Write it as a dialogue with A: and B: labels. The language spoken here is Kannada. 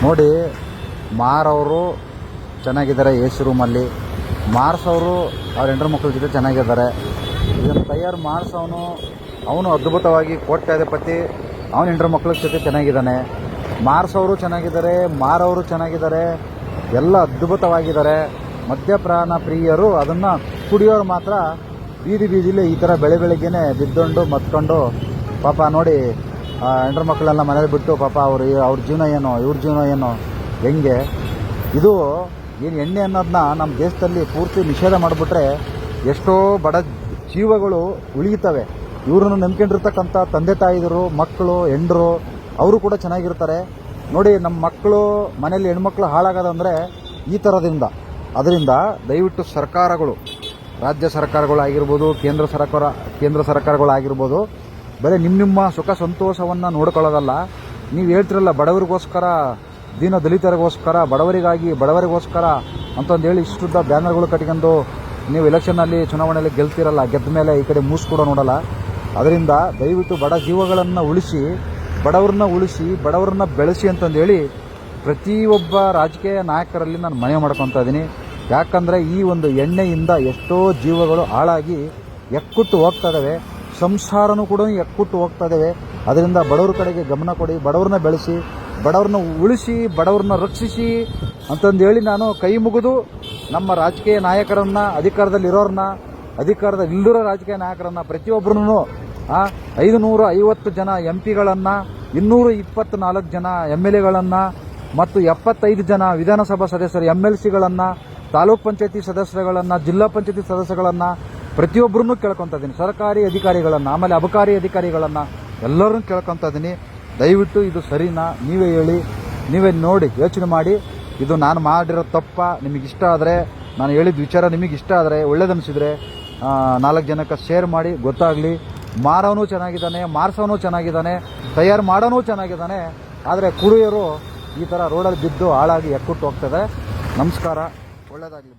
A: ನೋಡಿ, ಮಾರವರು ಚೆನ್ನಾಗಿದ್ದಾರೆ ಎ ಸಿ ರೂಮಲ್ಲಿ, ಮಾರ್ಸವರು ಅವ್ರ ಹೆಂಡ್ರ ಮಕ್ಕಳ ಜೊತೆ ಚೆನ್ನಾಗಿದ್ದಾರೆ. ಇದನ್ನು ತಯಾರು ಮಾಡಿಸೋನು ಅವನು ಅದ್ಭುತವಾಗಿ ಕೋಟ್ಯಾಧಿಪತಿ, ಅವನ ಹೆಂಡ್ರ ಮಕ್ಕಳ ಜೊತೆ ಚೆನ್ನಾಗಿದ್ದಾನೆ. ಮಾರ್ಸವರು ಚೆನ್ನಾಗಿದ್ದಾರೆ, ಮಾರವರು ಚೆನ್ನಾಗಿದ್ದಾರೆ, ಎಲ್ಲ ಅದ್ಭುತವಾಗಿದ್ದಾರೆ. ಮದ್ಯಪಾನ ಪ್ರಿಯರು ಅದನ್ನು ಕುಡಿಯೋರು ಮಾತ್ರ ಬೀದಿಲೇ ಈ ಥರ ಬೆಳಗ್ಗೆನೇ ಬಿದ್ದೊಂಡು ಮತ್ಕೊಂಡು ಪಾಪ ನೋಡಿ ಹೆಂಡ್ರ ಮಕ್ಕಳೆಲ್ಲ ಮನೇಲಿ ಬಿಟ್ಟು ಪಾಪ ಅವ್ರ ಜೀವನ ಏನೋ ಇವ್ರ ಜೀವನ ಏನೋ ಹೆಂಗೆ. ಇದು ಏನು ಎಣ್ಣೆ ಅನ್ನೋದನ್ನ ನಮ್ಮ ದೇಶದಲ್ಲಿ ಪೂರ್ತಿ ನಿಷೇಧ ಮಾಡಿಬಿಟ್ರೆ ಎಷ್ಟೋ ಬಡ ಜೀವಗಳು ಉಳಿಯುತ್ತವೆ. ಇವ್ರನ್ನ ನಂಬ್ಕೊಂಡಿರ್ತಕ್ಕಂಥ ತಂದೆ ತಾಯಿದರು, ಮಕ್ಕಳು, ಹೆಂಡರು ಅವರು ಕೂಡ ಚೆನ್ನಾಗಿರ್ತಾರೆ. ನೋಡಿ, ನಮ್ಮ ಮಕ್ಕಳು ಮನೇಲಿ ಹೆಣ್ಮಕ್ಳು ಹಾಳಾಗೋದಂದರೆ ಈ ಥರದಿಂದ. ಅದರಿಂದ ದಯವಿಟ್ಟು ಸರ್ಕಾರಗಳು, ರಾಜ್ಯ ಸರ್ಕಾರಗಳಾಗಿರ್ಬೋದು, ಕೇಂದ್ರ ಸರ್ಕಾರಗಳಾಗಿರ್ಬೋದು, ಬರೀ ನಿಮ್ಮ ಸುಖ ಸಂತೋಷವನ್ನು ನೋಡ್ಕೊಳ್ಳೋದಲ್ಲ. ನೀವು ಹೇಳ್ತಿರಲ್ಲ ಬಡವರಿಗೋಸ್ಕರ, ದೀನ ದಲಿತರಿಗೋಸ್ಕರ, ಬಡವರಿಗೋಸ್ಕರ ಅಂತಂದೇಳಿ ಇಷ್ಟುದ್ದ ಬ್ಯಾನರ್ಗಳು ಕಟ್ಕೊಂಡು ನೀವು ಎಲೆಕ್ಷನ್ನಲ್ಲಿ ಚುನಾವಣೆಯಲ್ಲಿ ಗೆಲ್ತಿರಲ್ಲ. ಗೆದ್ದ ಮೇಲೆ ಈ ಕಡೆ ಮೂಸು ಕೂಡ ನೋಡಲ್ಲ. ಅದರಿಂದ ದಯವಿಟ್ಟು ಬಡ ಜೀವಗಳನ್ನು ಉಳಿಸಿ, ಬಡವರನ್ನ ಬೆಳೆಸಿ ಅಂತಂದೇಳಿ ಪ್ರತಿಯೊಬ್ಬ ರಾಜಕೀಯ ನಾಯಕರಲ್ಲಿ ನಾನು ಮನವಿ ಮಾಡ್ಕೊತಾ ಇದ್ದೀನಿ. ಯಾಕಂದರೆ ಈ ಒಂದು ಎಣ್ಣೆಯಿಂದ ಎಷ್ಟೋ ಜೀವಗಳು ಹಾಳಾಗಿ ಎಕ್ಕುಟ್ಟು ಹೋಗ್ತಾ ಇದ್ದಾವೆ, ಸಂಸಾರನೂ ಕೂಡ ಎಕ್ಕುಟ್ಟು ಹೋಗ್ತಾ ಇದ್ದಾವೆ. ಅದರಿಂದ ಬಡವರ ಕಡೆಗೆ ಗಮನ ಕೊಡಿ, ಬಡವ್ರನ್ನ ಬೆಳೆಸಿ, ಬಡವ್ರನ್ನ ಉಳಿಸಿ, ಬಡವ್ರನ್ನ ರಕ್ಷಿಸಿ ಅಂತಂದೇಳಿ ನಾನು ಕೈ ಮುಗಿದು ನಮ್ಮ ರಾಜಕೀಯ ನಾಯಕರನ್ನ, ಅಧಿಕಾರದಲ್ಲಿರೋ ರಾಜಕೀಯ ನಾಯಕರನ್ನ ಪ್ರತಿಯೊಬ್ಬರನ್ನು 550 ಜನ MP ಗಳನ್ನು, 224 ಜನ MLAಗಳನ್ನು ಮತ್ತು 75 ಜನ ವಿಧಾನಸಭಾ ಸದಸ್ಯರು MLCಗಳನ್ನು, ತಾಲೂಕ್ ಪಂಚಾಯತಿ ಸದಸ್ಯರುಗಳನ್ನು, ಜಿಲ್ಲಾ ಪಂಚಾಯತಿ ಸದಸ್ಯರುಗಳನ್ನು ಪ್ರತಿಯೊಬ್ಬರನ್ನು ಕೇಳ್ಕೊತಾ ಇದ್ದೀನಿ. ಸರ್ಕಾರಿ ಅಧಿಕಾರಿಗಳನ್ನು, ಆಮೇಲೆ ಅಬಕಾರಿ ಅಧಿಕಾರಿಗಳನ್ನು ಎಲ್ಲರನ್ನೂ ಕೇಳ್ಕೊತಾ ಇದ್ದೀನಿ. ದಯವಿಟ್ಟು ಇದು ಸರಿನಾ? ನೀವೇ ಹೇಳಿ, ನೀವೇ ನೋಡಿ ಯೋಚನೆ ಮಾಡಿ. ಇದು ನಾನು ಮಾಡಿರೋ ತಪ್ಪ ನಿಮಗಿಷ್ಟ ಆದರೆ, ನಾನು ಹೇಳಿದ ವಿಚಾರ ನಿಮಗಿಷ್ಟ ಆದರೆ, ಒಳ್ಳೇದನಿಸಿದರೆ 4 ಜನಕ್ಕೆ ಶೇರ್ ಮಾಡಿ, ಗೊತ್ತಾಗಲಿ. ಮಾರೋನು ಚೆನ್ನಾಗಿದ್ದಾನೆ, ಮಾರ್ಸೋನು ಚೆನ್ನಾಗಿದ್ದಾನೆ, ತಯಾರು ಮಾಡೋನು ಚೆನ್ನಾಗಿದ್ದಾನೆ. ಆದರೆ ಕುಡಿಯೋರು ಈ ಥರ ರೋಡಲ್ಲಿ ಬಿದ್ದು ಹಾಳಾಗಿ ಎಕ್ಕುಟ್ಟು ಹೋಗ್ತದೆ. ನಮಸ್ಕಾರ, ಒಳ್ಳೆಯದಾಗಲಿ.